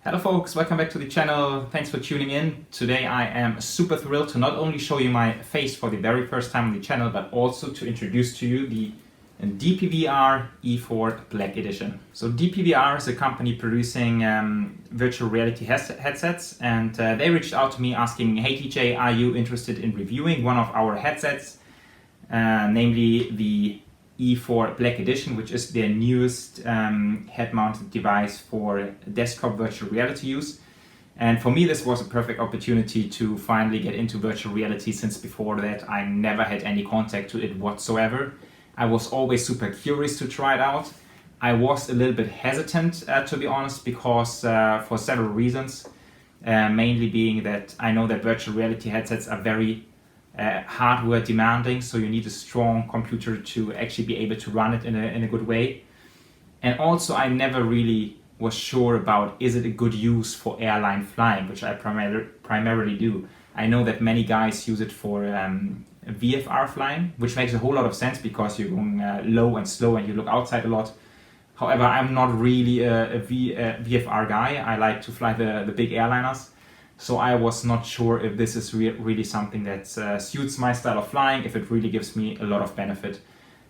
Hello folks, welcome back to the channel. Thanks for tuning in. Today I am super thrilled to not only show you my face for the very first time on the channel, but also to introduce to you the DPVR E4 Black Edition. So DPVR is a company producing virtual reality headsets, and they reached out to me asking, hey TJ, are you interested in reviewing one of our headsets, namely the E4 Black Edition, which is their newest head-mounted device for desktop virtual reality use. And for me this was a perfect opportunity to finally get into virtual reality, since before that I never had any contact to it whatsoever. I was always super curious to try it out. I was a little bit hesitant to be honest, because for several reasons, mainly being that I know that virtual reality headsets are very hardware demanding, so you need a strong computer to actually be able to run it in a good way. And also I never really was sure about, is it a good use for airline flying, which I primarily do. I know that many guys use it for VFR flying, which makes a whole lot of sense because you're going low and slow and you look outside a lot. However, I'm not really a VFR guy. I like to fly the big airliners. So I was not sure if this is really something that suits my style of flying, if it really gives me a lot of benefit.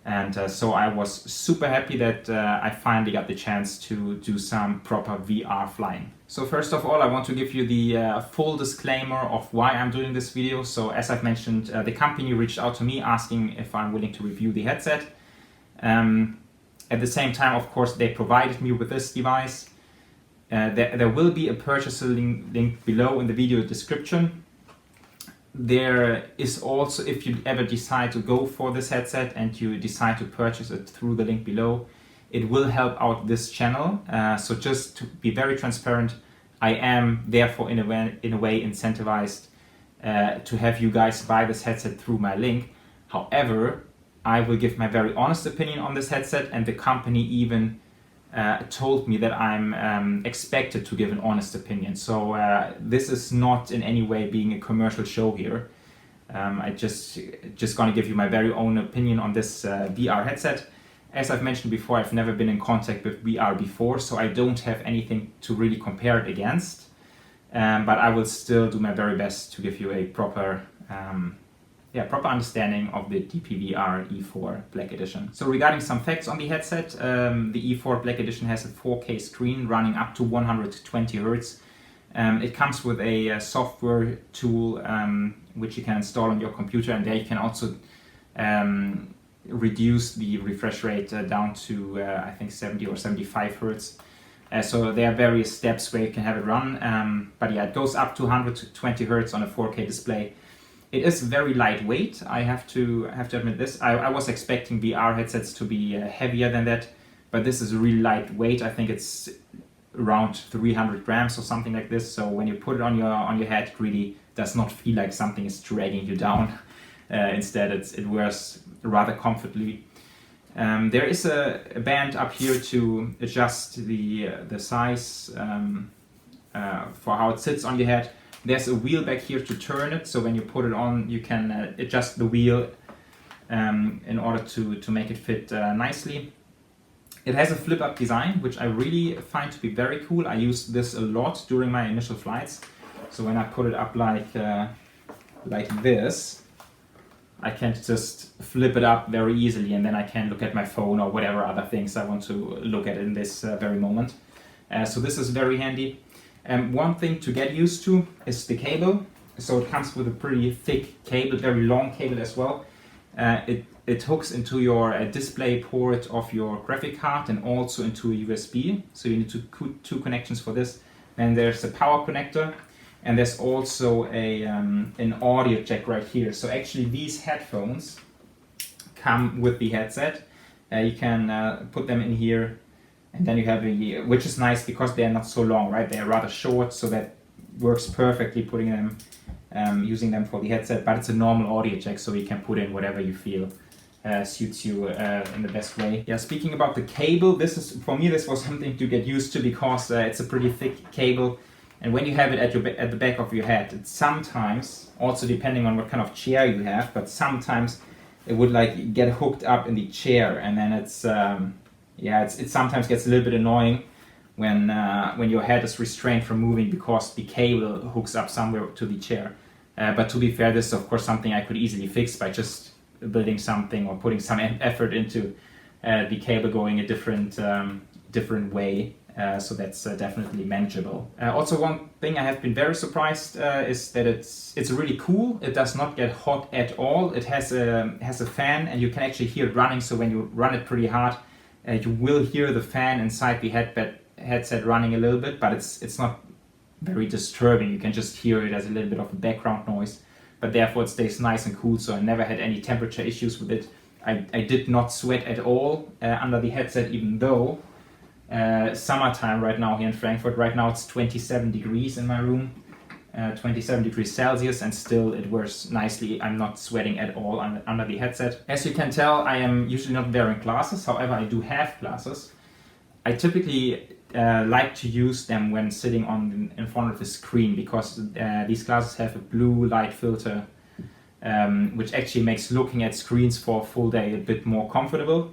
And so I was super happy that I finally got the chance to do some proper VR flying. So first of all, I want to give you the full disclaimer of why I'm doing this video. So as I've mentioned, the company reached out to me asking if I'm willing to review the headset. At the same time, of course, they provided me with this device. There will be a purchase link below in the video description. There is also, if you ever decide to go for this headset and you decide to purchase it through the link below, it will help out this channel. So just to be very transparent, I am therefore in a way incentivized to have you guys buy this headset through my link. However, I will give my very honest opinion on this headset, and the company even told me that I'm expected to give an honest opinion. So this is not in any way being a commercial show here. I just gonna give you my very own opinion on this VR headset. As I've mentioned before, I've never been in contact with VR before, so I don't have anything to really compare it against. But I will still do my very best to give you a proper understanding of the DPVR E4 Black Edition. So regarding some facts on the headset, the E4 Black Edition has a 4K screen running up to 120 Hz. It comes with a software tool which you can install on your computer, and there you can also reduce the refresh rate down to I think 70 or 75 Hz. So there are various steps where you can have it run, but yeah, it goes up to 120 Hz on a 4K display. It is very lightweight, I have to admit this. I was expecting VR headsets to be heavier than that, but this is really lightweight. I think it's around 300 grams or something like this. So when you put it on your head, it really does not feel like something is dragging you down. Instead, it wears rather comfortably. There is a band up here to adjust the size for how it sits on your head. There's a wheel back here to turn it, so when you put it on, you can adjust the wheel in order to make it fit nicely. It has a flip-up design, which I really find to be very cool. I used this a lot during my initial flights. So when I put it up like this, I can just flip it up very easily, and then I can look at my phone or whatever other things I want to look at in this very moment. So this is very handy. One thing to get used to is the cable. So it comes with a pretty thick cable, very long cable as well. It hooks into your display port of your graphic card and also into a USB. So you need two connections for this. And there's a power connector, and there's also an audio jack right here. So actually these headphones come with the headset. You can put them in here. And then you have which is nice because they're not so long, right? They're rather short, so that works perfectly putting them, using them for the headset. But it's a normal audio jack, so you can put in whatever you feel suits you in the best way. Yeah, speaking about the cable, for me this was something to get used to, because it's a pretty thick cable, and when you have it at the back of your head, it sometimes, also depending on what kind of chair you have, but sometimes it would like get hooked up in the chair, and then it's. It sometimes gets a little bit annoying when your head is restrained from moving because the cable hooks up somewhere to the chair. But to be fair, this is of course something I could easily fix by just building something or putting some effort into the cable going a different way. So that's definitely manageable. Also, one thing I have been very surprised is that it's really cool. It does not get hot at all. It has a fan, and you can actually hear it running. So when you run it pretty hard, you will hear the fan inside the headset running a little bit, but it's not very disturbing. You can just hear it as a little bit of a background noise, but therefore it stays nice and cool. So I never had any temperature issues with it. I did not sweat at all under the headset, even though summertime right now here in Frankfurt. Right now it's 27 degrees in my room, 27 degrees Celsius, and still it works nicely. I'm not sweating at all under the headset. As you can tell, I am usually not wearing glasses. However, I do have glasses. I typically like to use them when sitting in front of the screen, because these glasses have a blue light filter, which actually makes looking at screens for a full day a bit more comfortable.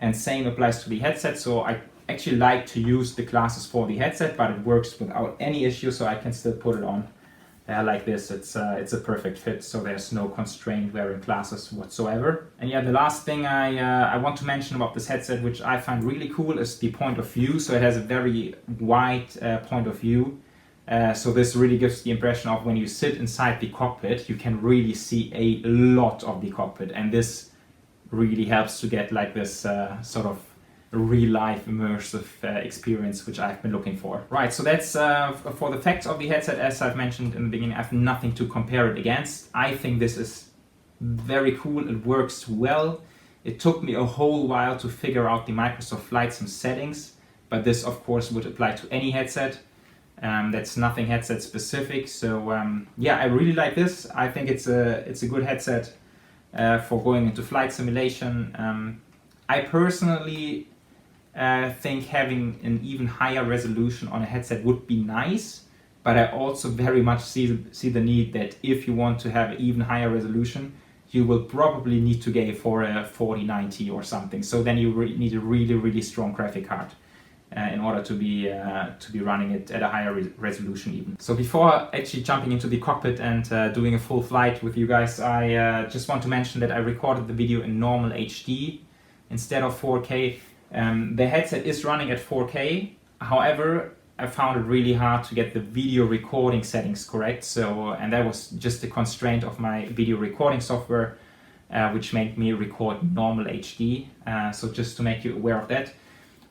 And same applies to the headset. So I actually like to use the glasses for the headset, but it works without any issue, so I can still put it on like this. It's a perfect fit, so there's no constraint wearing glasses whatsoever. And yeah, the last thing I want to mention about this headset, which I find really cool, is the point of view. So it has a very wide point of view. So this really gives the impression of when you sit inside the cockpit, you can really see a lot of the cockpit, and this really helps to get like this sort of real-life immersive experience, which I've been looking for. Right, so that's for the facts of the headset. As I've mentioned in the beginning, I have nothing to compare it against. I think this is very cool. It works well. It took me a whole while to figure out the Microsoft Flight Sim settings, but this of course would apply to any headset. That's nothing headset specific. So yeah, I really like this. I think it's a good headset for going into flight simulation. I personally think having an even higher resolution on a headset would be nice, but I also very much see the need that if you want to have even higher resolution, you will probably need to go for a 4090 or something. So then you need a really strong graphic card in order to be running it at a higher resolution even. So before actually jumping into the cockpit and doing a full flight with you guys, I just want to mention that I recorded the video in normal HD instead of 4K. The headset is running at 4K, however, I found it really hard to get the video recording settings correct. So, and that was just a constraint of my video recording software, which made me record normal HD. So just to make you aware of that.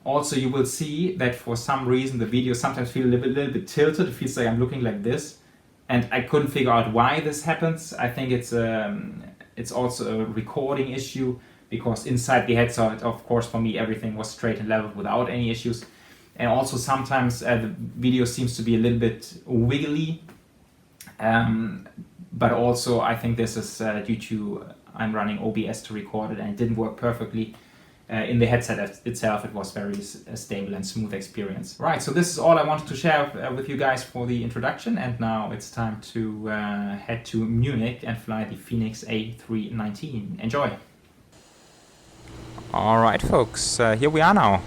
Also, you will see that for some reason the video sometimes feels a little bit tilted. It feels like I'm looking like this, and I couldn't figure out why this happens. I think it's also a recording issue, because inside the headset, of course, for me, everything was straight and level without any issues. And also sometimes the video seems to be a little bit wiggly. But also I think this is due to I'm running OBS to record it, and it didn't work perfectly. In the headset itself, it was very stable and smooth experience. Right, so this is all I wanted to share with you guys for the introduction, and now it's time to head to Munich and fly the Fenix A319. Enjoy! Alright folks, here we are now,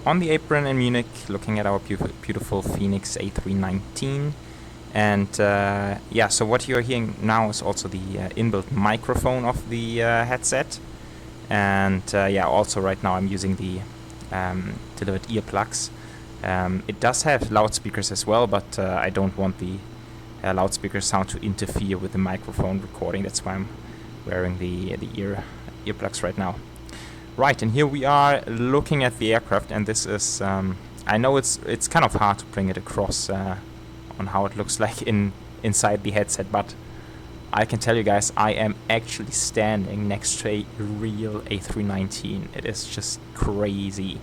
on the apron in Munich, looking at our beautiful Fenix A319. And yeah, so what you're hearing now is also the inbuilt microphone of the headset. And yeah, also right now I'm using the delivered earplugs. It does have loudspeakers as well, but I don't want the loudspeaker sound to interfere with the microphone recording. That's why I'm wearing the earplugs right now. Right, and here we are looking at the aircraft, and this is I know it's kind of hard to bring it across on how it looks like inside the headset, but I can tell you guys, I am actually standing next to a real A319. It is just crazy.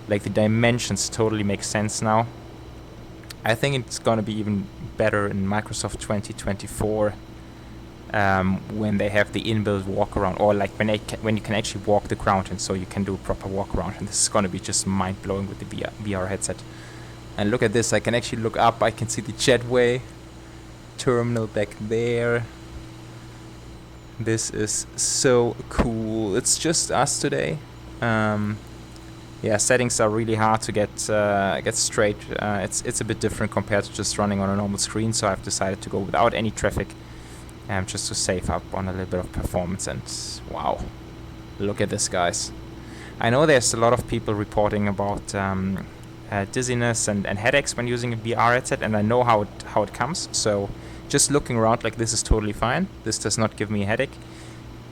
Like, the dimensions totally make sense now. I think it's gonna be even better in Microsoft 2024 when they have the inbuilt walk around, or like when you can actually walk the ground, and so you can do a proper walk around. And this is gonna be just mind blowing with the VR headset. And look at this, I can actually look up, I can see the jetway terminal back there. This is so cool. It's just us today. yeah, settings are really hard to get straight. It's a bit different compared to just running on a normal screen, so I've decided to go without any traffic, just to save up on a little bit of performance. And wow, look at this, guys. I know there's a lot of people reporting about dizziness and headaches when using a VR headset, and I know how it comes. So just looking around like this is totally fine. This does not give me a headache.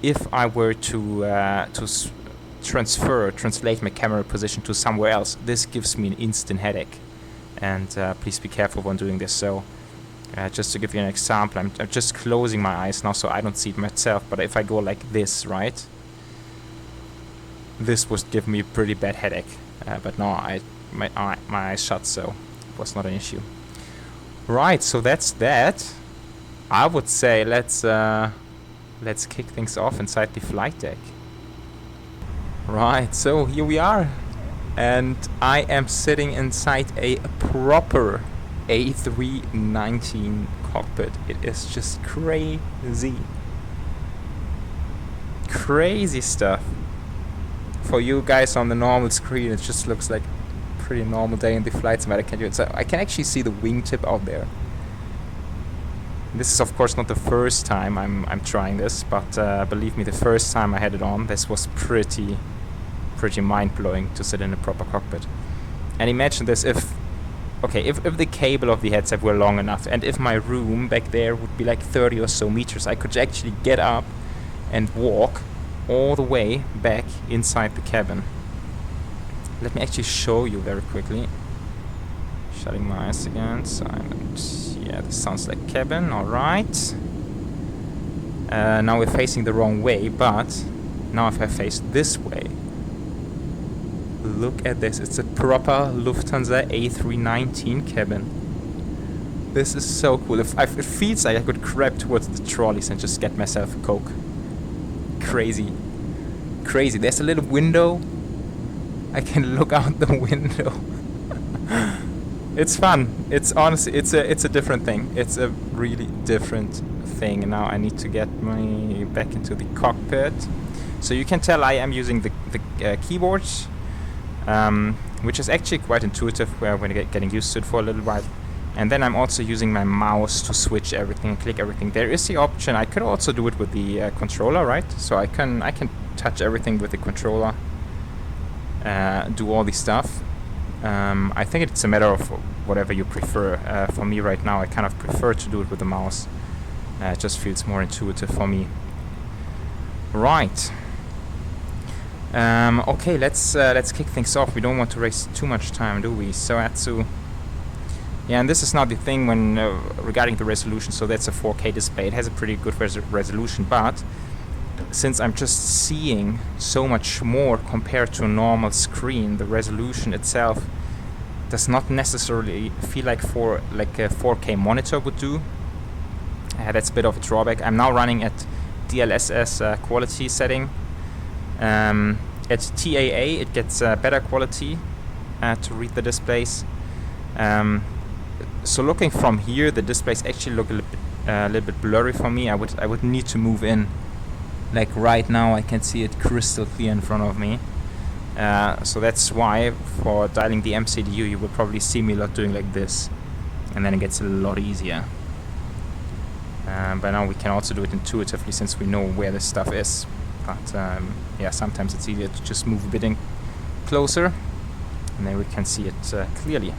If I were to translate my camera position to somewhere else, this gives me an instant headache. And please be careful when doing this. So just to give you an example, I'm just closing my eyes now so I don't see it myself, but if I go like this, right, this would give me a pretty bad headache. But no, my eyes shut, so it was not an issue. Right, so that's that. I would say let's kick things off inside the flight deck. Right, so here we are, and I am sitting inside a proper A319 cockpit. It is just crazy stuff. For you guys on the normal screen, it just looks like a pretty normal day in the flight simulator. So I can actually see the wingtip out there. This is of course not the first time I'm trying this, but believe me, the first time I had it on, this was pretty mind-blowing to sit in a proper cockpit. And imagine this, if the cable of the headset were long enough, and if my room back there would be like 30 or so meters, I could actually get up and walk all the way back inside the cabin. Let me actually show you very quickly. Shutting my eyes again, silent. Yeah, this sounds like cabin, alright. Now we're facing the wrong way, but now if I face this way, look at this. It's a proper Lufthansa A319 cabin. This is so cool. It feels like I could grab towards the trolleys and just get myself a Coke. Crazy. There's a little window. I can look out the window. It's fun. It's honestly, it's a different thing. It's a really different thing. And now I need to get my back into the cockpit. So you can tell I am using the keyboard, which is actually quite intuitive when getting used to it for a little while. And then I'm also using my mouse to switch everything and click everything. There is the option. I could also do it with the controller, right? So I can touch everything with the controller, do all the stuff. I think it's a matter of whatever you prefer. For me right now, I kind of prefer to do it with the mouse. It just feels more intuitive for me. Right. Okay, let's kick things off. We don't want to waste too much time, do we? So Atsu. Yeah, and this is now the thing when regarding the resolution. So that's a 4K display. It has a pretty good resolution, but since I'm just seeing so much more compared to a normal screen, the resolution itself does not necessarily feel like a 4K monitor would do. That's a bit of a drawback. I'm now running at DLSS quality setting. At TAA it gets better quality to read the displays. So looking from here, the displays actually look a little bit blurry for me. I would need to move in. Like right now I can see it crystal clear in front of me. So that's why for dialing the MCDU you will probably see me a lot doing like this, and then it gets a lot easier. But now we can also do it intuitively since we know where this stuff is. But yeah, sometimes it's easier to just move a bit in closer, and then we can see it clearly.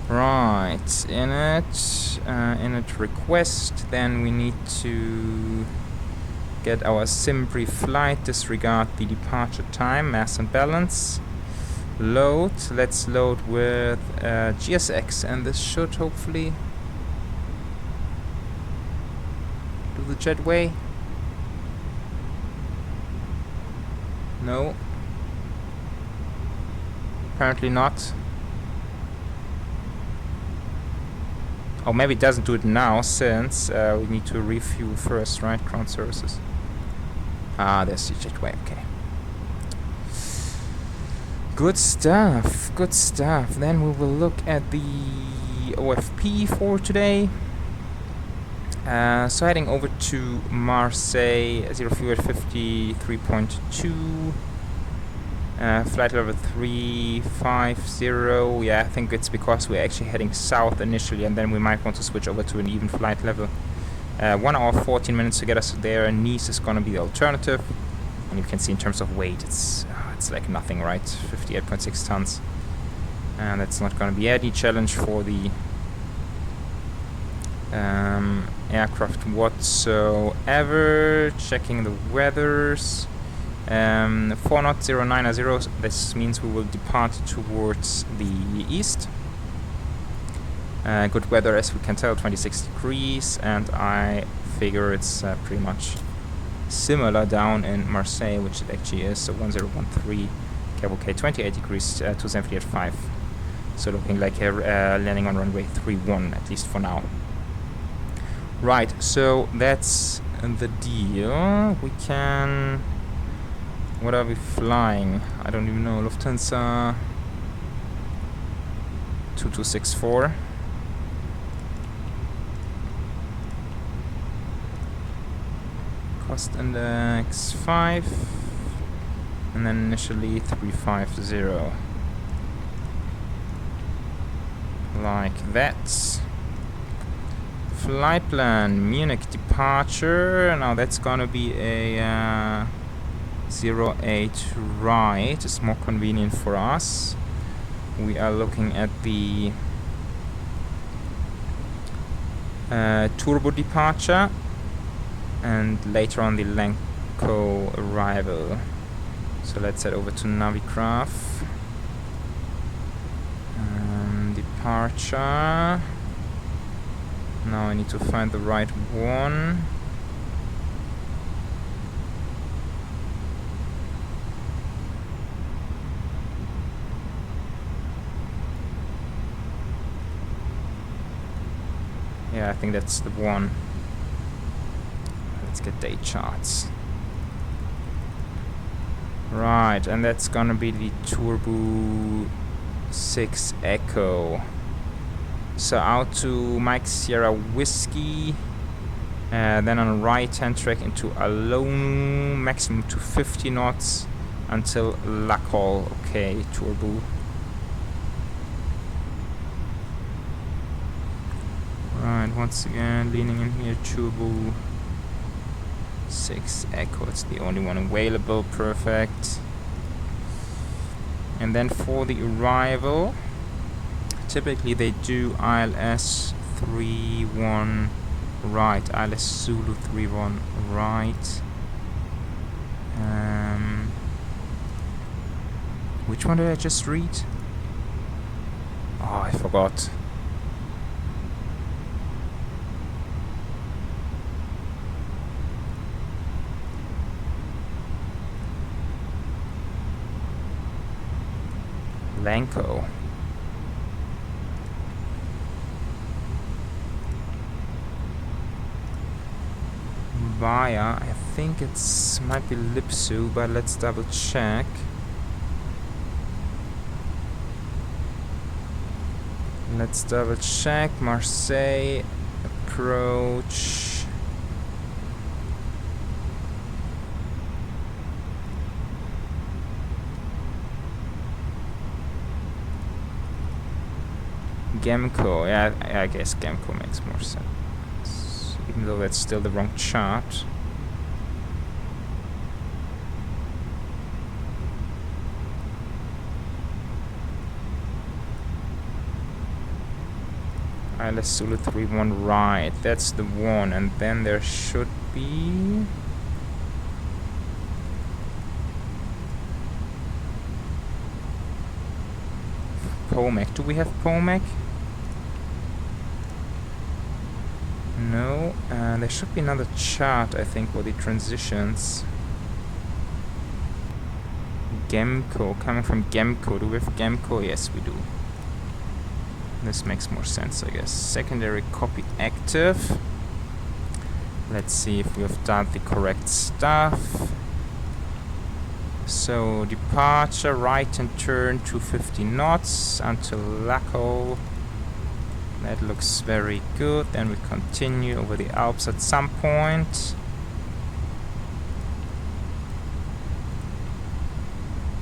Right, init request, then we need to get our SimBrief flight, disregard the departure time, mass and balance, load. Let's load with GSX, and this should hopefully do the jetway. No, apparently not. Oh, maybe it doesn't do it now since we need to refuel first, right? Ground services. Ah, there's the jetway, okay. Good stuff, good stuff. Then we will look at the OFP for today. So heading over to Marseille, 0 fuel at 53.2. Flight level 350. Yeah, I think it's because we're actually heading south initially, and then we might want to switch over to an even flight level. 1 hour 14 minutes to get us there. Nice is gonna be the alternative, and you can see in terms of weight, it's like nothing, right? 58.6 tons, and that's not gonna be any challenge for the aircraft whatsoever. Checking the weathers. 4 knots 090. This means we will depart towards the east. Good weather, as we can tell, 26 degrees, and I figure it's pretty much similar down in Marseille, which it actually is. So 1013 cavalcade, 28 degrees, 270 at 5. So looking like landing on runway 31, at least for now. Right, so that's the deal. We can... What are we flying? I don't even know. Lufthansa 2264. Cost index 5. And then initially 350. Like that. Flight plan, Munich departure. Now that's gonna be a 08 right. It's more convenient for us. We are looking at the turbo departure, and later on the Lenco arrival. So let's head over to Navigraph. Departure. Now I need to find the right one. Yeah, I think that's the one. Let's get day charts. Right, and that's gonna be the Turbo 6 Echo. So out to Mike Sierra Whiskey, then on a right hand track into Alonu, maximum to 50 knots until Lacol. Okay, Turbo. Right, once again leaning in here, Turbo 6 Echo, it's the only one available, perfect. And then for the arrival, typically they do ILS 31 right, ILS Zulu 31 right. Which one did I just read? Oh, I forgot. Lenco. Via, I think it's might be Lipsu, but let's double check. Let's double check. Marseille approach. Gemco, yeah, I guess Gemco makes more sense, even though that's still the wrong chart. ILS Zulu 31 right, that's the one, and then there should be... Pomac, do we have Pomac? No, there should be another chart, I think, for the transitions. Gemco, coming from Gemco. Do we have Gemco? Yes, we do. This makes more sense, I guess. Secondary copy active. Let's see if we have done the correct stuff. So, departure, right and turn 250 knots until Laco. That looks very good. Then we continue over the Alps at some point.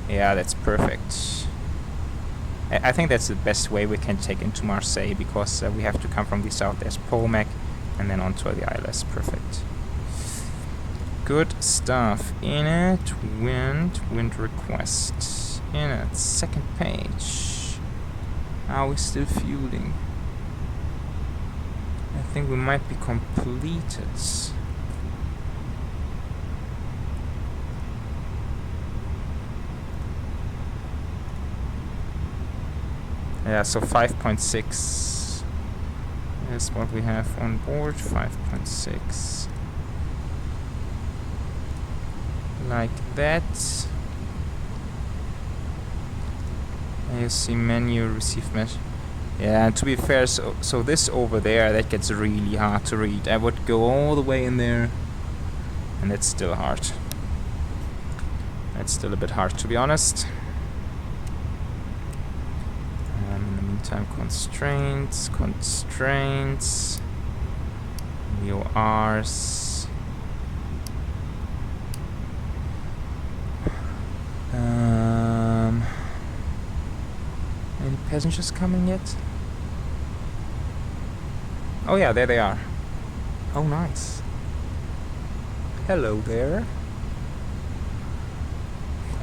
Yeah, that's perfect. I think that's the best way we can take into Marseille, because we have to come from the south. There's Pomac and then onto the ILS. Perfect. Good stuff. Init, wind request. Init, second page. Are we still fueling? I think we might be completed. Yeah, so 5.6 is what we have on board. 5.6. Like that. And you see menu, receive message. Yeah, and to be fair, so this over there, that gets really hard to read. I would go all the way in there, and that's still hard. That's still a bit hard, to be honest. In the meantime, constraints, VORs. Any passengers coming yet? Oh yeah, there they are. Oh, nice. Hello there.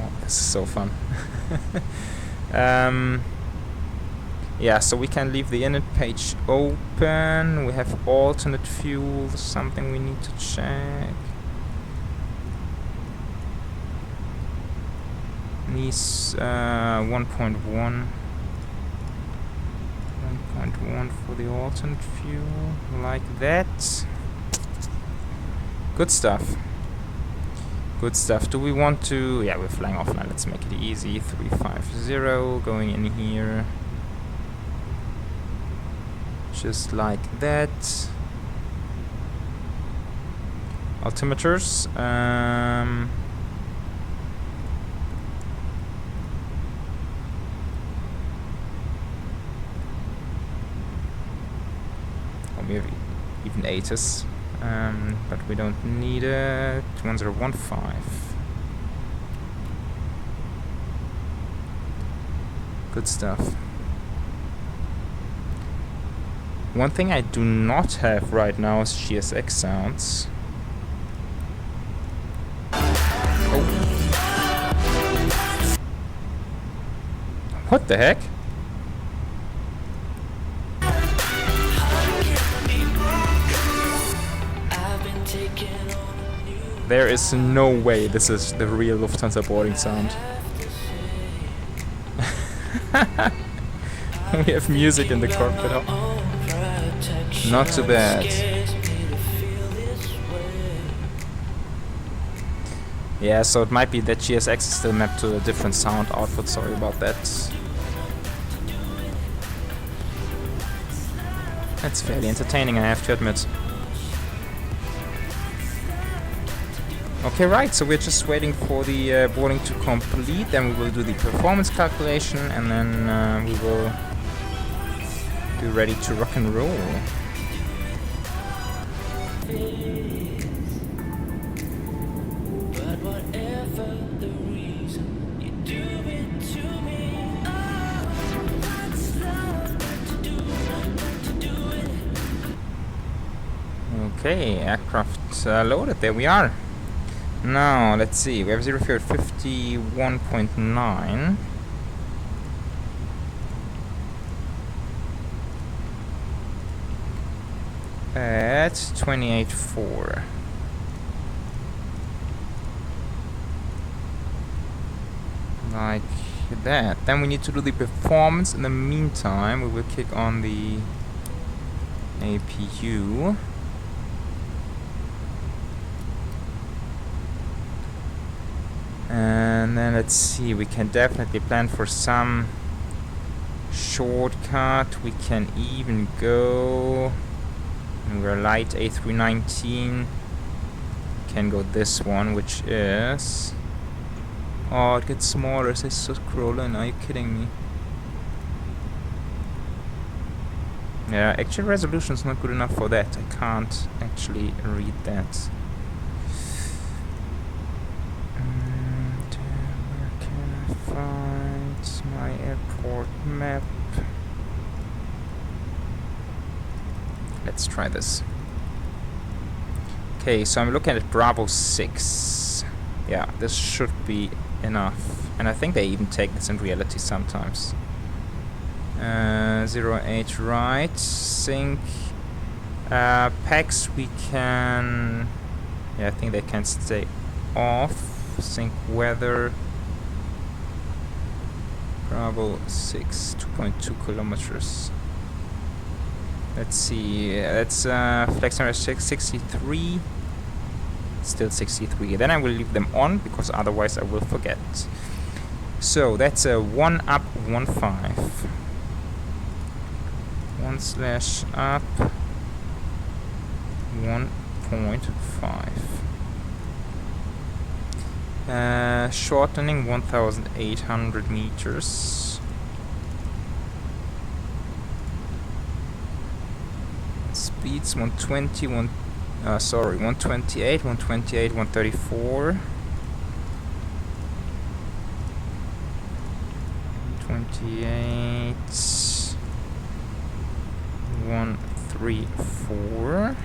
Oh, this is so fun. Yeah, so we can leave the init page open. We have alternate fuel, something we need to check. Nice 1.1 for the alternate fuel, like that. Good stuff. Good stuff. Do we want to... Yeah, we're flying off now. Let's make it easy. 350 going in here. Just like that. Altimeters. We have even ATIS, but we don't need it. 1015. Good stuff. One thing I do not have right now is GSX sounds. Oh. What the heck? There is no way this is the real Lufthansa boarding sound. We have music in the cockpit. Oh. Not too bad. Yeah, so it might be that GSX is still mapped to a different sound output. Sorry about that. That's fairly entertaining, I have to admit. Okay, right, so we're just waiting for the boarding to complete, then we will do the performance calculation, and then we will be ready to rock and roll. Okay, aircraft loaded, there we are. Now, let's see, we have 0 fuel at 51.9. At 28.4. Like that. Then we need to do the performance. In the meantime, we will kick on the APU. And then let's see, we can definitely plan for some shortcut. We can even go, and we're light A319, can go this one, which is, oh, it gets smaller as I scroll in. Are you kidding me? Yeah, actual resolution is not good enough for that. I can't actually read that. map. Let's try this. Okay, so I'm looking at Bravo 6. Yeah, this should be enough. And I think they even take this in reality sometimes. 08 right. Sync. Packs we can... Yeah, I think they can stay off. Sync weather. Bravo 6, 2.2 kilometers. Let's see, that's flex number 63. Still 63. Then I will leave them on because otherwise I will forget. So that's a 1 up 1 5. 1 slash up 1.5. Shortening 1,800 meters. Speeds 120, 128, 128, 134. 128, 134.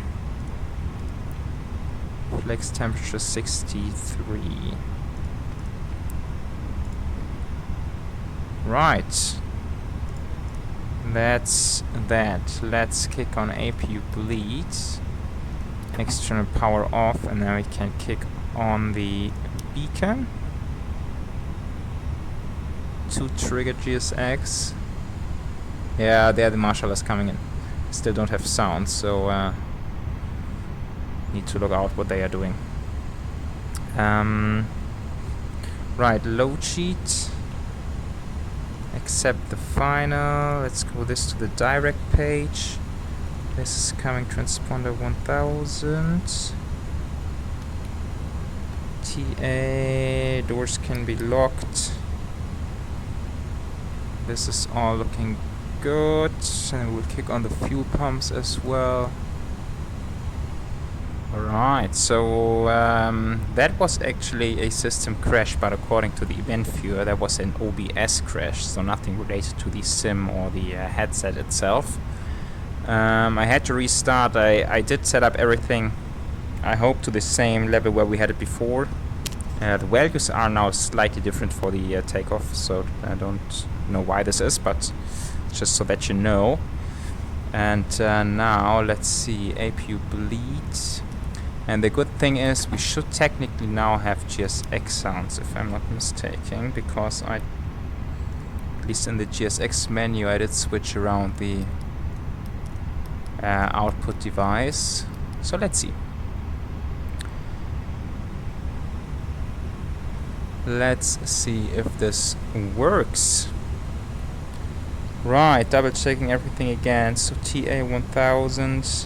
Flex temperature 63. Right. That's that. Let's kick on APU bleed. External power off, and then we can kick on the beacon. 2 trigger GSX. Yeah, there the Marshall is coming in. Still don't have sound, so need to look out what they are doing. Right, load sheet. Accept the final. Let's go this to the direct page. This is coming transponder 1000. TA, doors can be locked. This is all looking good. And we'll kick on the fuel pumps as well. Alright, so that was actually a system crash, but according to the event viewer that was an OBS crash, so nothing related to the sim or the headset itself. I had to restart. I did set up everything, I hope, to the same level where we had it before. The values are now slightly different for the takeoff, so I don't know why this is, but just so that you know. And now let's see, APU bleed. And the good thing is we should technically now have GSX sounds, if I'm not mistaken, because at least in the GSX menu I did switch around the output device. So let's see. Let's see if this works. Right, double checking everything again. So TA 1000.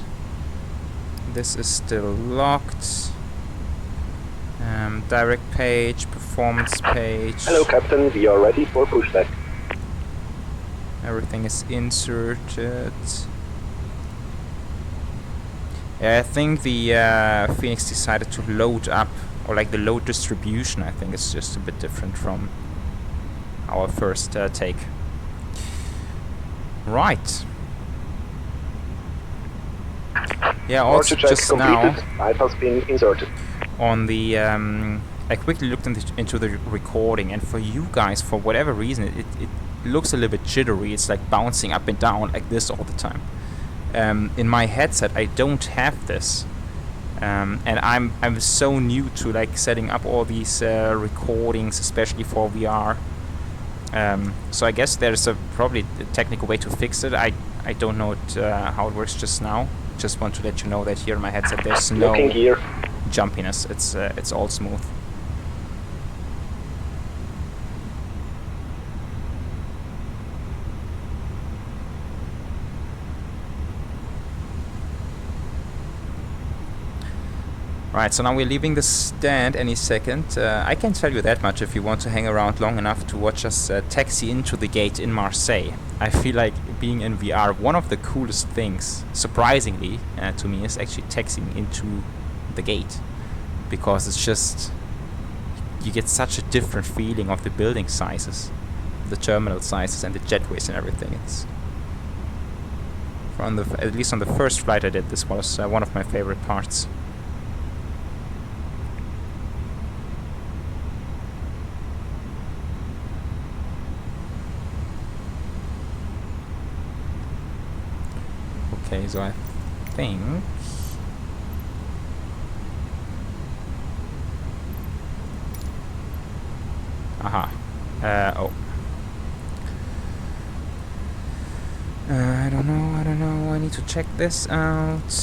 This is still locked. Direct page, performance page. Hello, Captain. We are ready for pushback. Everything is inserted. Yeah, I think the Fenix decided to load up, or like the load distribution, I think is just a bit different from our first take. Right. Yeah, also just now it has been inserted. on the I quickly looked into the recording, and for you guys, for whatever reason, it looks a little bit jittery. It's like bouncing up and down like this all the time. In my headset I don't have this, and I'm so new to like setting up all these recordings, especially for VR. So I guess there's probably a technical way to fix it. I don't know how it works just now. Just want to let you know that here in my headset there's no jumpiness. It's all smooth. Right, so now we're leaving the stand any second. I can tell you that much if you want to hang around long enough to watch us taxi into the gate in Marseille. I feel like being in VR, one of the coolest things, surprisingly to me, is actually taxiing into the gate. Because it's just, you get such a different feeling of the building sizes. the terminal sizes and the jetways and everything. It's from at least on the first flight I did, this was one of my favorite parts. Okay, so I think aha. Oh. I don't know, I need to check this out.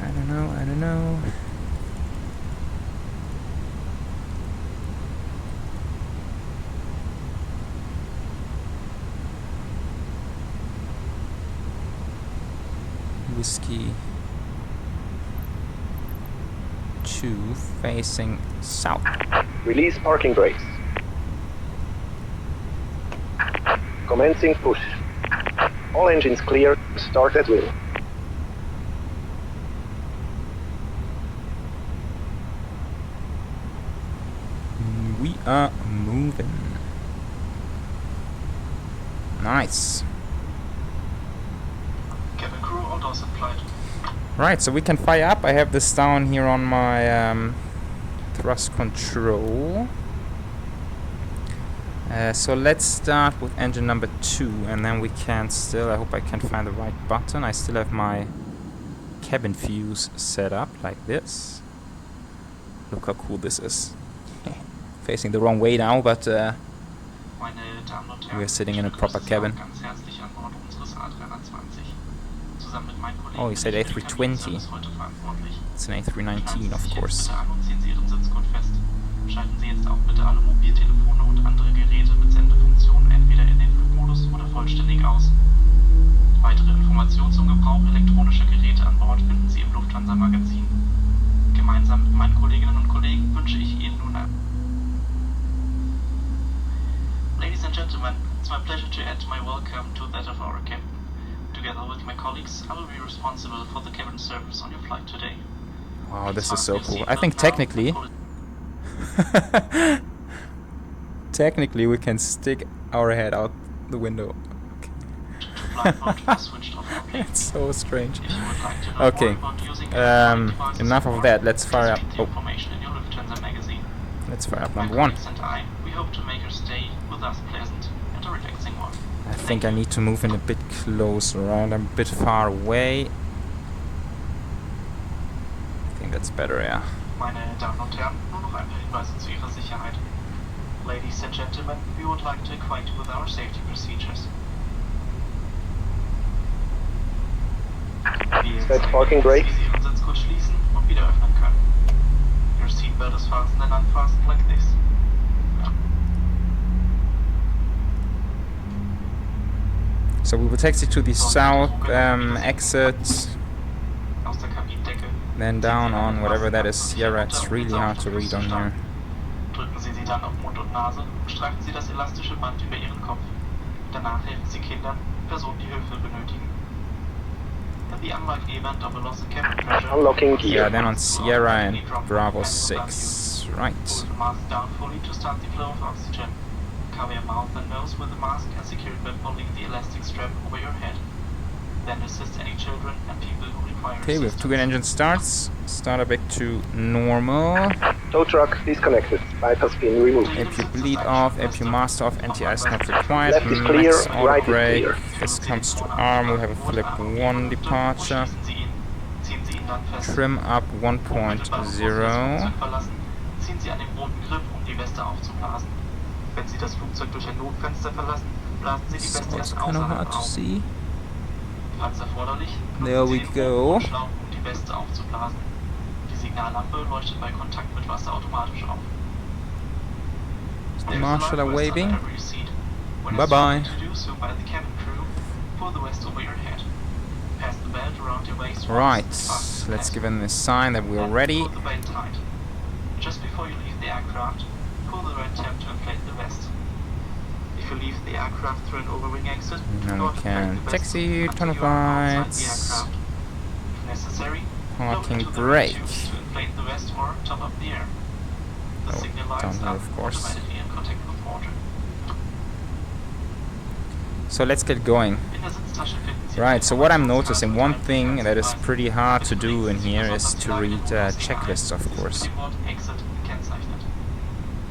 I don't know. Whiskey 2 facing south. Release parking brakes. Commencing push. All engines clear. Start at will. We are moving. Nice. Cabin crew, all doors applied. Right, so we can fire up. I have this down here on my thrust control. So let's start with engine number 2, and then we can still, I hope I can find the right button. I still have my cabin views set up like this. Look how cool this is. Facing the wrong way now, but we're sitting in a proper cabin. Oh, you said A320. It's an A319, of course. Schalten Sie jetzt auch bitte alle Mobiltelefone und andere Geräte mit Sendefunktionen entweder in den Flugmodus oder vollständig aus. Weitere Informationen zum Gebrauch elektronischer Geräte an Bord finden Sie im Lufthansa-Magazin. Gemeinsam mit meinen Kolleginnen und Kollegen wünsche ich Ihnen nun ein... Ladies and gentlemen, it's my pleasure to add my welcome to that of our captain. Together with my colleagues, I will be responsible for the cabin service on your flight today. Wow, this is so cool. I think technically we can stick our head out the window. Okay. It's so strange. Okay, enough of that. Let's fire up. Oh. Let's fire up number 1. I think I need to move in a bit closer, right? I'm a bit far away. I think that's better, yeah. Meine Damen und Herren, nur noch ein paar Hinweise zu Ihrer Sicherheit. Ladies and gentlemen, we would like to acquaint you with our safety procedures. Set parking brake. Sie Ihren Sitz kurz schließen und wieder öffnen können. Your seatbelt is fastened and unfastened like this. So we will taxi to the south exit, Aus der Kabinendecke. then down on whatever that is. Sierra, it's really hard to read on here. Drücken Sie sie dann auf Mund und Nase und streifen Sie das elastische Band über Ihren Kopf. Danach helfen Sie Kindern, Personen, die Hilfe benötigen. At the unlike event of a loss in cabin pressure, Unlocking gear. Yeah, then on Sierra and Bravo 6. Right. pull the mask down fully to start the flow of oxygen. Cover your mouth and nose with the mask and secure it by pulling the elastic strap over your head. Then assist any children and people who require Okay, we have 2 good engine starts. Starter back to normal. Tow truck disconnected. Bypass pin removed. APU bleed off, APU master off, anti-ice not required. Left is clear, Max auto right is brake. clear. This comes to arm. We have a flip 1 departure. Trim up 1.0. Ziehen Sie an dem roten Grip, die Weste aufzublasen. Wenn Sie das Flugzeug durch ein Notfenster verlassen, blasen Sie die So Weste it's erst kind of außerhalb hard to auf. see. Falls erforderlich, There nutzen we Sie den go. roten Schlauch, die Weste aufzublasen. Die Signallampe leuchtet bei Kontakt mit Wasser automatisch auf. The marshal are waving. Bye-bye. Right, let's give them a sign that we're ready. Just before you leave the aircraft, pull the red tab to inflate the vest. If you leave the aircraft through an overwing exit, Now do we not can inflate the vest taxi, until turn off you are outside the lights. aircraft. If necessary, Parking blow into the brake. red tubes to inflate the vest or top up the air. The Oh, signal down lights here, are of course. automatically in contact with water. So let's get going. In der Sitztasche finden Sie Right, so what I'm Informationskarte noticing, one thing that is pretty hard to do in here is to read checklists, of course. mit dem Wort Exit gekennzeichnet.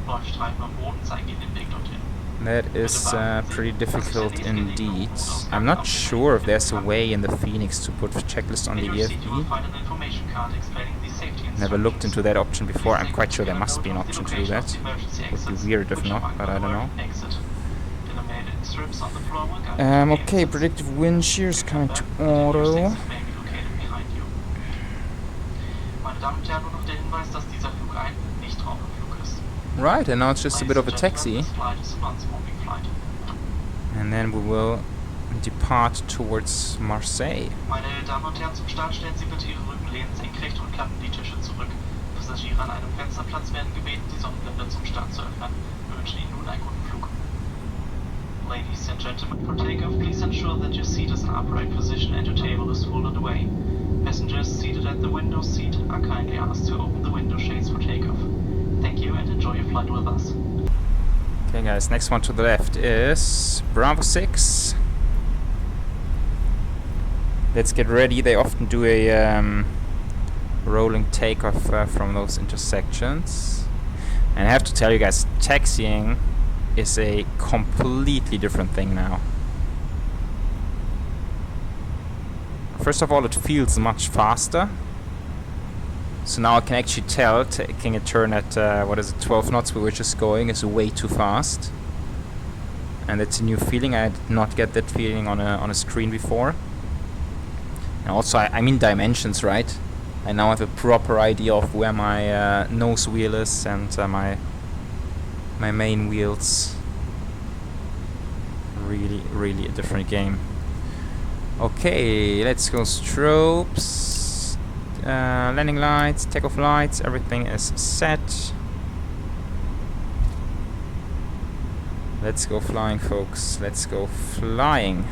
Leuchtstreifen am Boden zeigen Ihnen den Weg dorthin. That is pretty difficult indeed. I'm not sure if there's a way in the Fenix to put checklist on the In your seat, you will EFB. find an information card explaining the safety Never looked instructions. into that option before. I'm quite sure there must be an option to do that. Would be weird if not, but I don't know. Okay, predictive wind shear is coming to auto. Meine Damen und Herren, nur noch der Hinweis, dass dieser Flug ein Nichtraucherflug ist. Right, and now it's just a bit of a taxi. This flight is a non-smoking flight. And then we will depart towards Marseille. Meine Damen und Herren, zum Start stellen Sie bitte Ihre Rückenlehnen senkrecht und klappen die Tische zurück. Passagiere an einem Fensterplatz werden gebeten, die Sonnenblende zum Start zu öffnen. Wir wünschen Ihnen nun einen guten Flug. Ladies and gentlemen, for takeoff, please ensure that your seat is in upright position and your table is folded away. Passengers seated at the window seat are kindly asked to open the window shades for takeoff. Thank you and enjoy your flight with us. Okay guys, next one to the left is Bravo 6. Let's get ready. They often do a rolling takeoff from those intersections. And I have to tell you guys, taxiing is a completely different thing now. First of all, it feels much faster. So now I can actually tell taking a turn at, 12 knots, where we're just going, is way too fast. And it's a new feeling. I did not get that feeling on a screen before. And also, I mean dimensions, right? I now have a proper idea of where my nose wheel is and my main wheels. Really a different game. Okay, let's go strobes, landing lights, takeoff lights, everything is set. Let's go flying, folks. Let's go flying.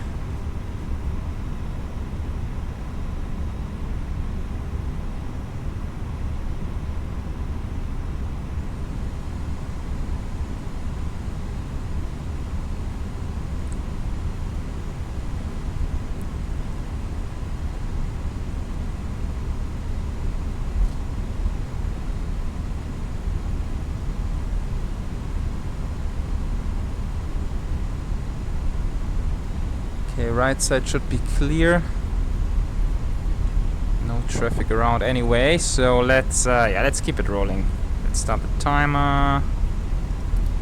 Okay, right side should be clear. No traffic around anyway, so let's keep it rolling. Let's start the timer.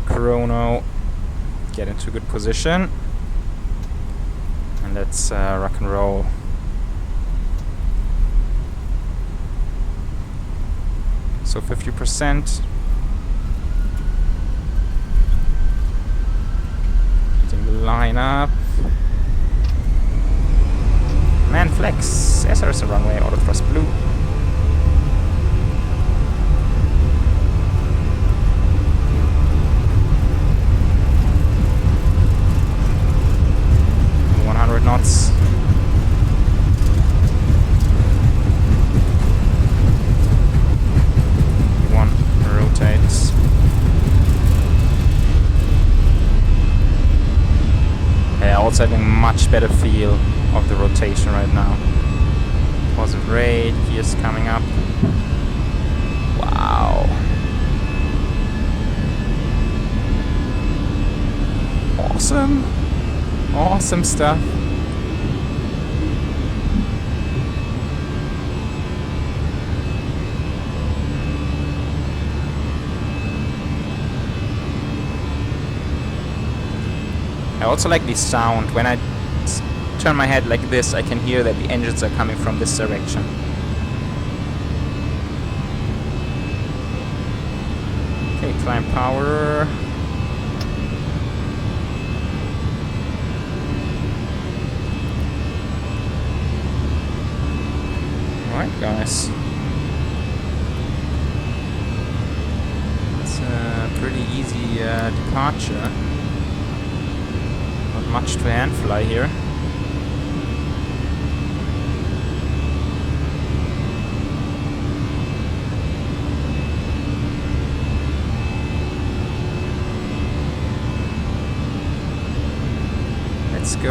Chrono. Get into a good position. And let's rock and roll. So 50%. Getting the line up. Man flex, SRS runway, auto thrust blue. Knots. One rotates. Yeah, also having much better feel of the rotation right now. Positive rate, gears coming up. Wow. Awesome. Awesome stuff. I also like the sound. When I turn my head like this, I can hear that the engines are coming from this direction. Okay, climb power. Alright guys. It's a pretty easy departure. Not much to hand fly here. Let's go.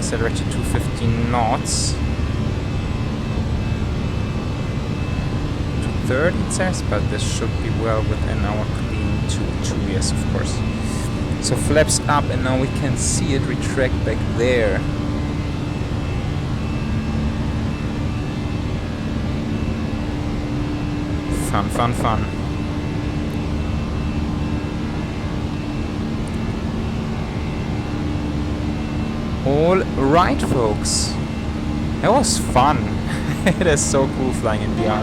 accelerate to 250 knots. 230 it says, but this should be well within our clean 2, yes, of course. So flaps up, and now we can see it retract back there. Fun, fun, fun. All right, folks. That was fun. It is so cool flying in VR.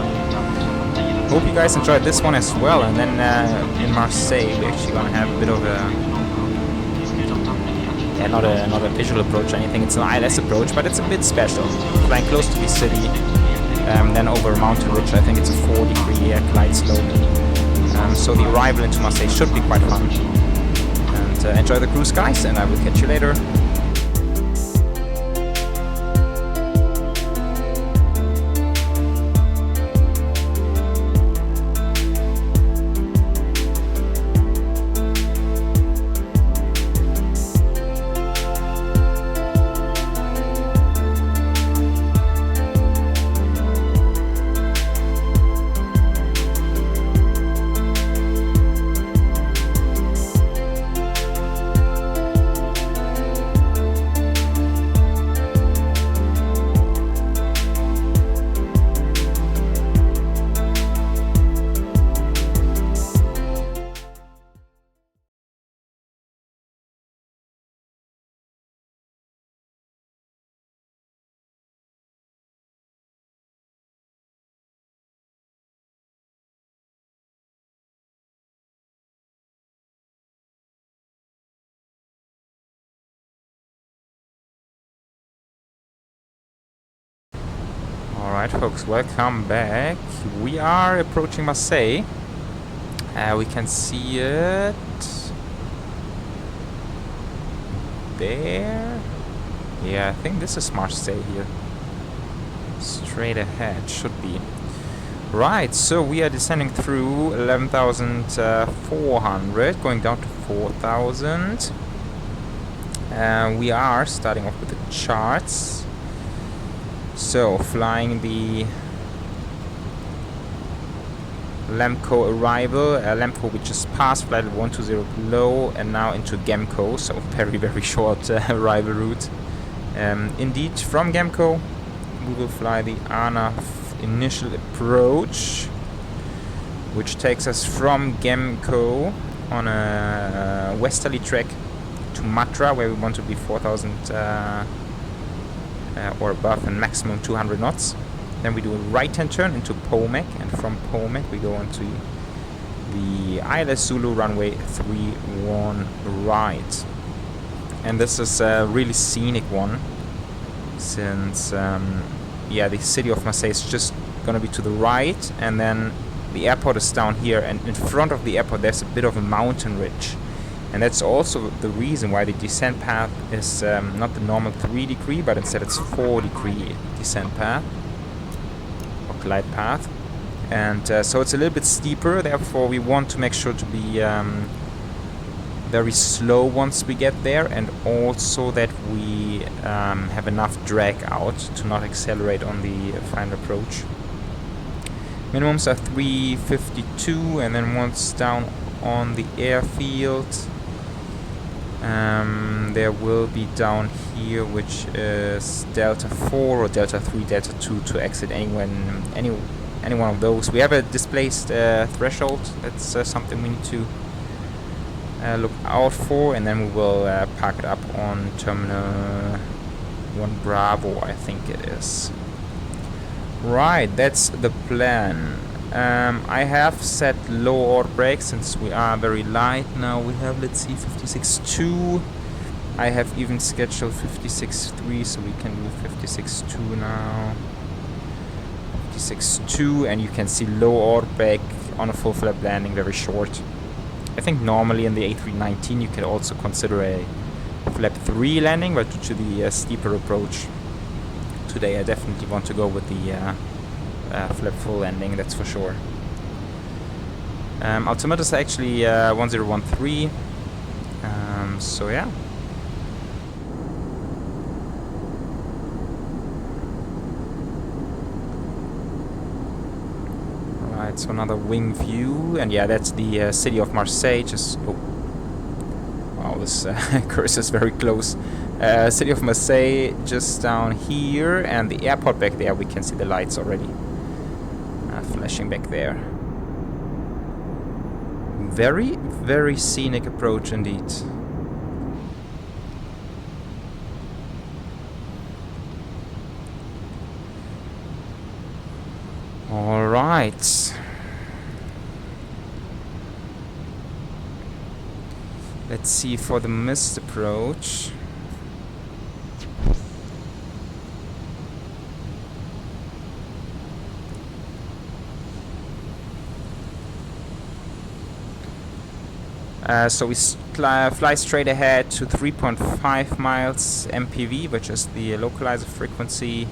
Hope you guys enjoyed this one as well. And then in Marseille, we're actually gonna have a bit of a not a visual approach or anything. It's an ILS approach, but it's a bit special. Flying close to the city, then over a mountain ridge. I think it's a 4-degree glide slope. So the arrival into Marseille should be quite fun. And enjoy the cruise, guys, and I will catch you later. Alright, folks, welcome back. We are approaching Marseille. We can see it there. Yeah, I think this is Marseille here. Straight ahead, should be. Right, so we are descending through 11,400, going down to 4,000. We are starting off with the charts. So, flying the Lemco arrival, Lemco we just passed, flight 120 below, and now into Gemco, so very, very short arrival route. Indeed, from Gemco, we will fly the ANA initial approach, which takes us from Gemco on a westerly track to Matra, where we want to be 4,000 or above, and maximum 200 knots. Then we do a right-hand turn into Pomek, and from Pomek we go onto the ILS Zulu runway 31 right. And this is a really scenic one, since yeah, the city of Marseille is just gonna be to the right, and then the airport is down here, and in front of the airport there's a bit of a mountain ridge. And that's also the reason why the descent path is not the normal 3-degree, but instead it's 4-degree descent path or glide path. And so it's a little bit steeper, therefore we want to make sure to be very slow once we get there, and also that we have enough drag out to not accelerate on the final approach. Minimums are 352, and then once down on the airfield, there will be down here, which is Delta 4 or Delta 3, Delta 2 to exit any one of those. We have a displaced threshold. That's something we need to look out for, and then we will park it up on Terminal 1 Bravo, I think it is. Right, that's the plan. I have set low order brakes since we are very light now. We have, let's see, 56.2. I have even scheduled 56.3, so we can do 56.2 now. 56.2, and you can see low order brake on a full flap landing, very short. I think normally in the A319 you can also consider a flap 3 landing, but due to the steeper approach today, I definitely want to go with the flap full landing, that's for sure. Altimeter is actually 1013, so yeah. Right, so another wing view, and yeah, that's the city of Marseille. Just wow, this cursor is very close. City of Marseille just down here, and the airport back there. We can see the lights already flashing back there. Very, very scenic approach indeed. All right. Let's see for the missed approach. So we fly straight ahead to 3.5 miles MPV, which is the localizer frequency.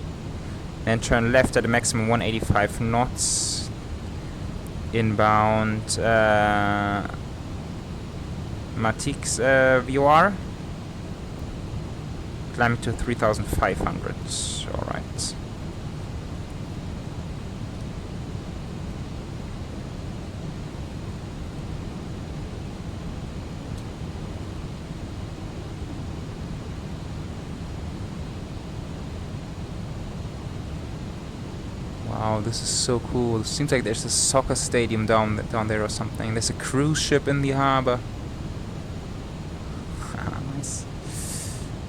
Then turn left at a maximum 185 knots. Inbound Matix VOR. Climbing to 3,500. Alright. Wow, this is so cool. It seems like there's a soccer stadium down there or something. There's a cruise ship in the harbor. Nice.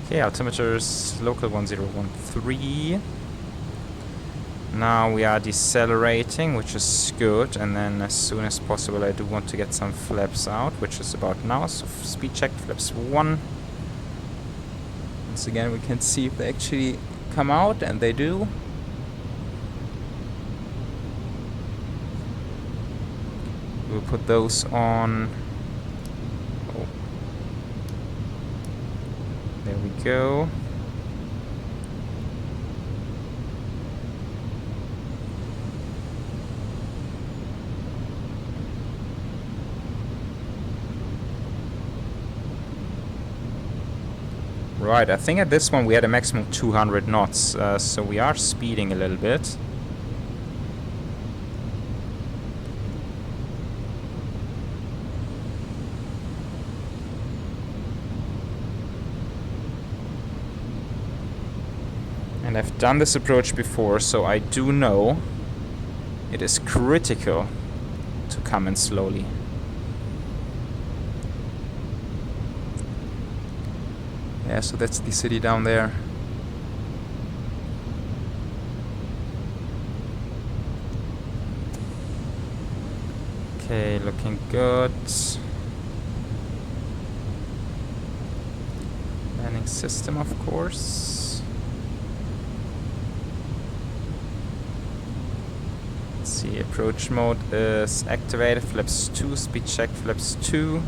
Okay, altimeters local 1013. Now we are decelerating, which is good, and then as soon as possible I do want to get some flaps out, which is about now. So speed check flaps 1. Once again we can see if they actually come out, and they do. We'll put those on. Oh. There we go. Right, I think at this one we had a maximum 200 knots, so we are speeding a little bit. And I've done this approach before, so I do know it is critical to come in slowly. Yeah, so that's the city down there. Okay, looking good. Landing system, of course. See, approach mode is activated, flaps 2, speed check flaps 2.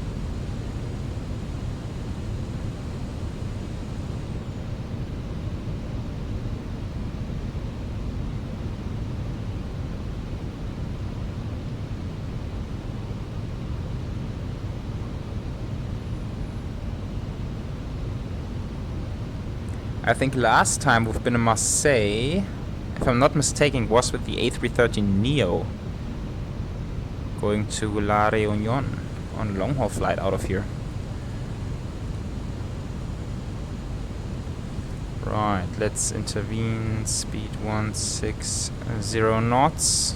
I think last time we've been in Marseille, if I'm not mistaken, was with the A319neo going to La Réunion on a long haul flight out of here. Right, let's intervene. Speed 160 knots.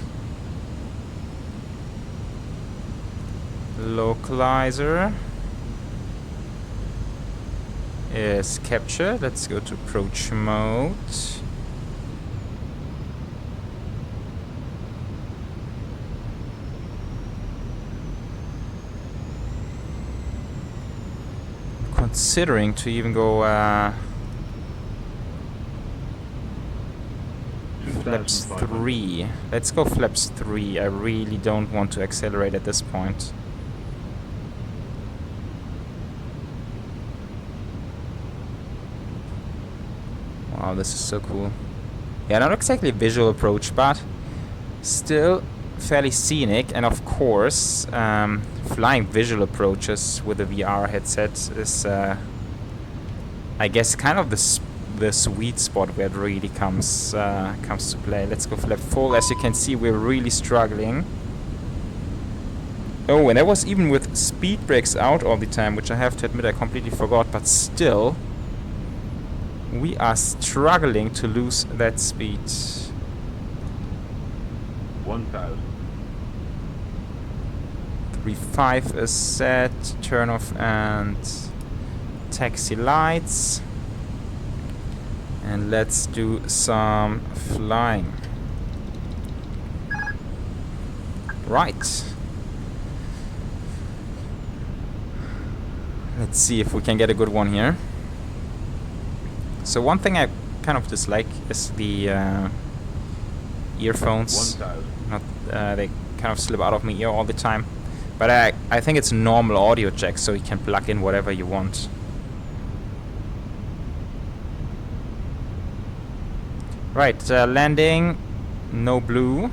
Localizer is captured. Let's go to approach mode. Considering to even go flaps 3. Let's go flaps 3. I really don't want to accelerate at this point. Wow, this is so cool. Yeah, not exactly a visual approach, but still fairly scenic. And of course, flying visual approaches with a VR headset is, I guess, kind of the sweet spot where it really comes to play. Let's go flap full. As you can see, we're really struggling. Oh, and that was even with speed brakes out all the time, which I have to admit I completely forgot, but still, we are struggling to lose that speed. 1,000. 3.5 is set, turn off and taxi lights. And let's do some flying. Right. Let's see if we can get a good one here. So one thing I kind of dislike is the earphones. 1,000. Not, they kind of slip out of my ear all the time. But I think it's a normal audio jack, so you can plug in whatever you want. Right, landing, no blue.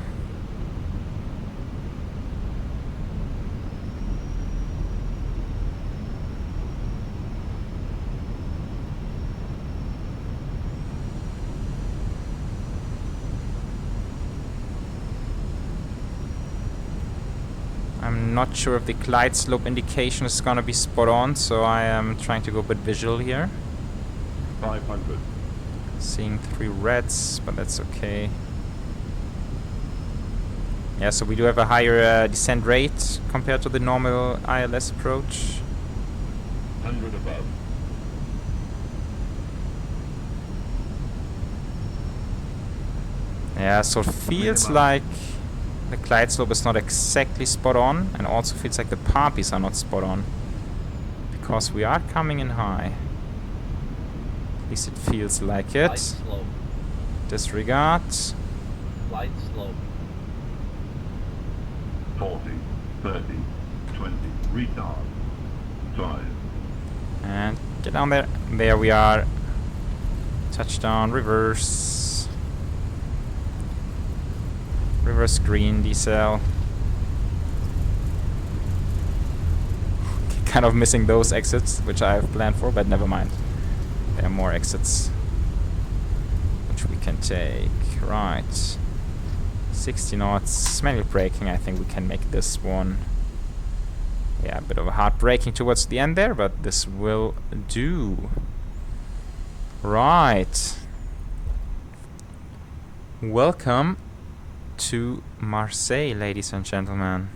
I'm not sure if the glide slope indication is gonna be spot on, so I am trying to go a bit visual here. 500. Seeing 3 reds, but that's okay. Yeah, so we do have a higher descent rate compared to the normal ILS approach. 100 above. Yeah, so it feels like the glide slope is not exactly spot on, and also feels like the parpies are not spot on. Because we are coming in high. At least it feels like Light it. slope. Disregard. Light slope. 40, 30, 20. Retard. 5. And get down there. There we are. Touchdown, reverse. Reverse green, decel. Kind of missing those exits, which I have planned for, but never mind. There are more exits which we can take. Right. 60 knots. Manual braking, I think we can make this one. Yeah, a bit of a hard braking towards the end there, but this will do. Right. Welcome to Marseille, ladies and gentlemen.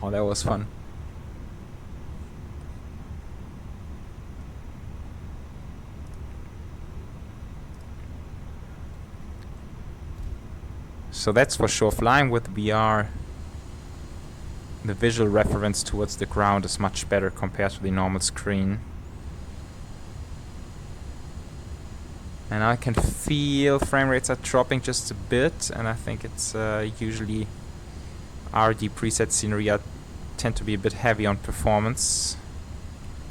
Oh, that was fun. So that's for sure. Flying with VR, the visual reference towards the ground is much better compared to the normal screen. And I can feel frame rates are dropping just a bit, and I think it's usually RDPresets scenery tend to be a bit heavy on performance.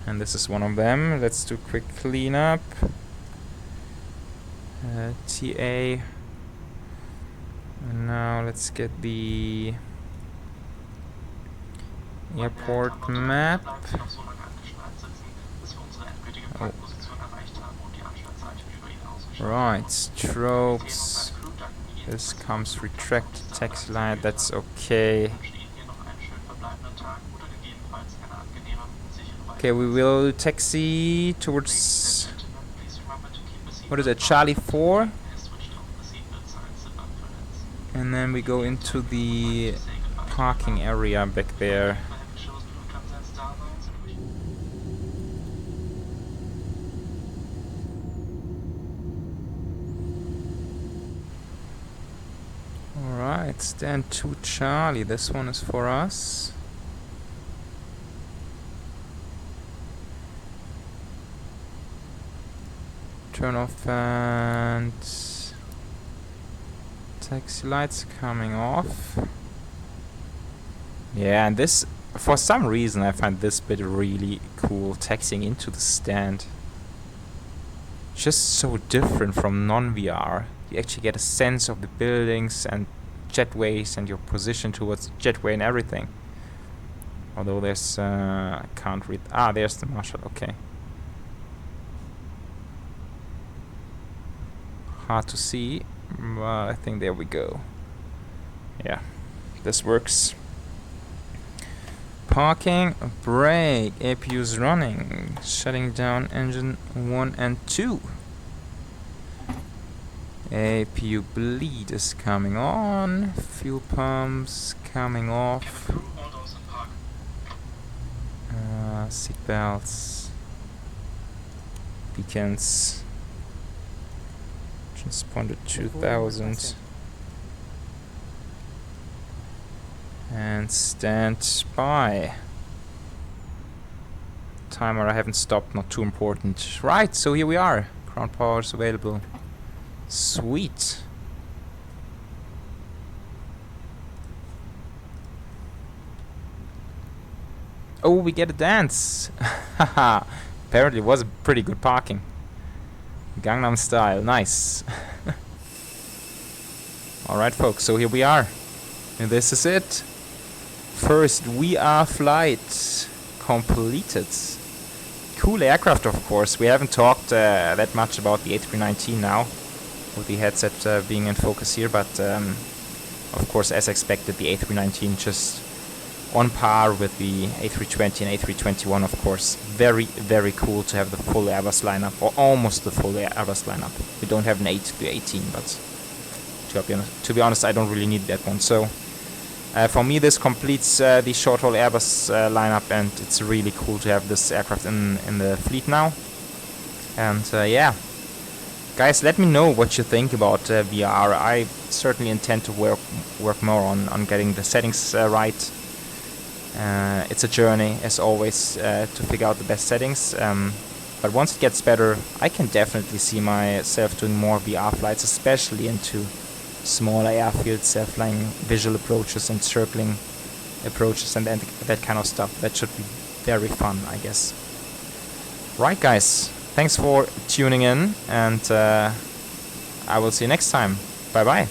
And this is one of them. Let's do a quick cleanup. TA. And now let's get the airport map. Oh. Right, strokes. This comes retracted taxi light, that's okay. Okay, we will taxi towards, what is it, Charlie 4? And then we go into the parking area back there. Alright, stand 2 Charlie, this one is for us. Turn off and taxi lights coming off. Yeah, and this, for some reason I find this bit really cool, taxiing into the stand. Just so different from non-VR. You actually get a sense of the buildings and jetways and your position towards the jetway and everything. Although there's, I can't read, there's the marshal, okay. Hard to see, but I think there we go. Yeah, this works. Parking, brake, APU's running, shutting down engine 1 and 2. APU bleed is coming on, fuel pumps coming off, Crew orders and park. seat belts, beacons, transponder 2000, and stand by. Timer I haven't stopped, not too important. Right, so here we are. Ground power is available. Sweet. Oh, we get a dance. Haha. Apparently it was a pretty good parking. Gangnam style, nice. Alright folks, so here we are. And this is it. First VR flight completed. Cool aircraft, of course. We haven't talked that much about the A319 now, with the headset being in focus here, but of course, as expected, the A319 just on par with the A320 and A321, of course. Very, very cool to have the full Airbus lineup, or almost the full Airbus lineup. We don't have an A318, but to be honest, I don't really need that one. So for me, this completes the short-haul Airbus lineup, and it's really cool to have this aircraft in the fleet now. And yeah, guys, let me know what you think about VR. I certainly intend to work more on getting the settings right. It's a journey, as always, to figure out the best settings. But once it gets better, I can definitely see myself doing more VR flights, especially into smaller airfields, flying visual approaches and circling approaches and that kind of stuff. That should be very fun, I guess. Right, guys, thanks for tuning in, and I will see you next time. Bye bye.